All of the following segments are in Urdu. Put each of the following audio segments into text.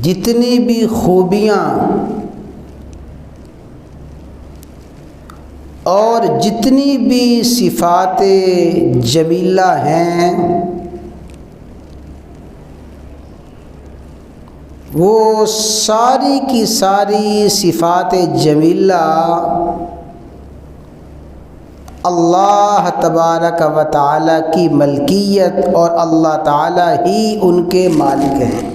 جتنی بھی خوبیاں اور جتنی بھی صفات جمیلہ ہیں وہ ساری کی ساری صفات جمیلہ اللہ تبارک و تعالی کی ملکیت اور اللہ تعالی ہی ان کے مالک ہیں۔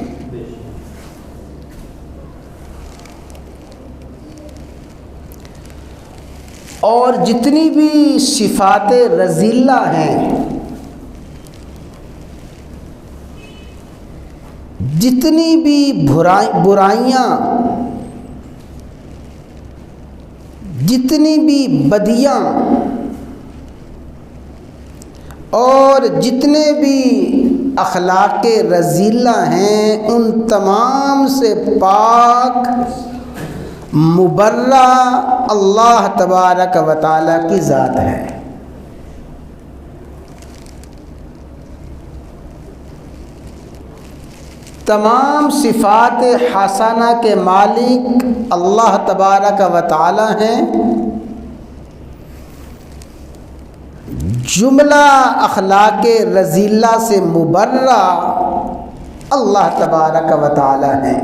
اور جتنی بھی صفات رذیلہ ہیں، جتنی بھی برائیاں، جتنی بھی بدیاں اور جتنے بھی اخلاق رذیلہ ہیں، ان تمام سے پاک مبرہ اللہ تبارک و تعالی کی ذات ہے۔ تمام صفات حسنہ کے مالک اللہ تبارک و تعالی ہیں۔ جملہ اخلاق رذیلہ سے مبرہ اللہ تبارک و تعالی ہیں۔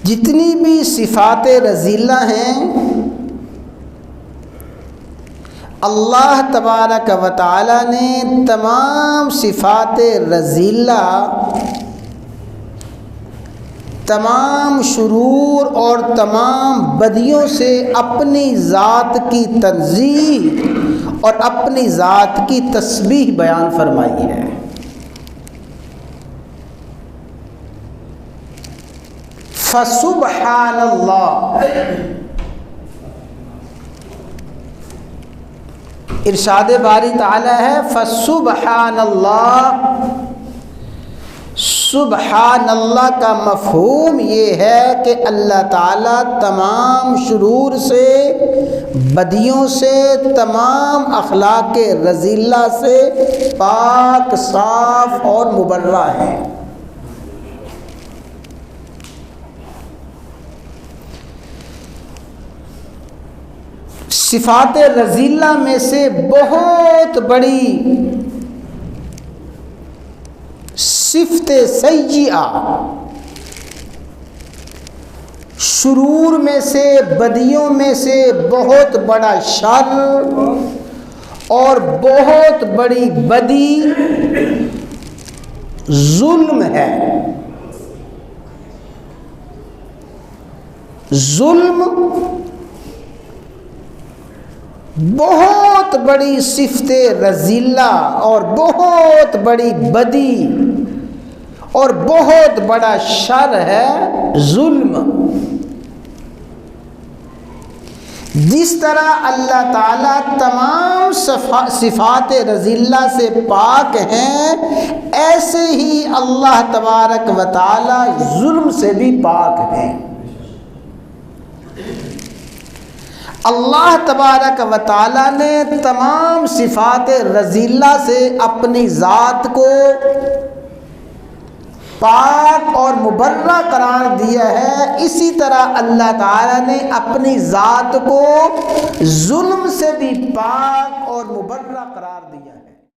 جتنی بھی صفات رذیلہ ہیں اللہ تبارک و تعالی نے تمام صفات رذیلہ، تمام شرور اور تمام بدیوں سے اپنی ذات کی تنزیہ اور اپنی ذات کی تسبیح بیان فرمائی ہے۔ فسبحان اللہ، ارشاد باری تعالی ہے فسبحان اللہ۔ سبحان اللہ کا مفہوم یہ ہے کہ اللہ تعالیٰ تمام شرور سے، بدیوں سے، تمام اخلاق رذیلہ سے پاک، صاف اور مبرہ ہے۔ صفات رذیلہ میں سے بہت بڑی صفت سیئہ، شرور میں سے، بدیوں میں سے بہت بڑا شر اور بہت بڑی بدی ظلم ہے۔ ظلم بہت بڑی صفت رذیلہ اور بہت بڑی بدی اور بہت بڑا شر ہے ظلم۔ جس طرح اللہ تعالیٰ تمام صفات رذیلہ سے پاک ہیں، ایسے ہی اللہ تبارک و تعالیٰ ظلم سے بھی پاک ہیں۔ اللہ تبارک و تعالیٰ نے تمام صفات رذیلہ سے اپنی ذات کو پاک اور مبرہ قرار دیا ہے، اسی طرح اللہ تعالیٰ نے اپنی ذات کو ظلم سے بھی پاک اور مبرہ قرار دیا ہے۔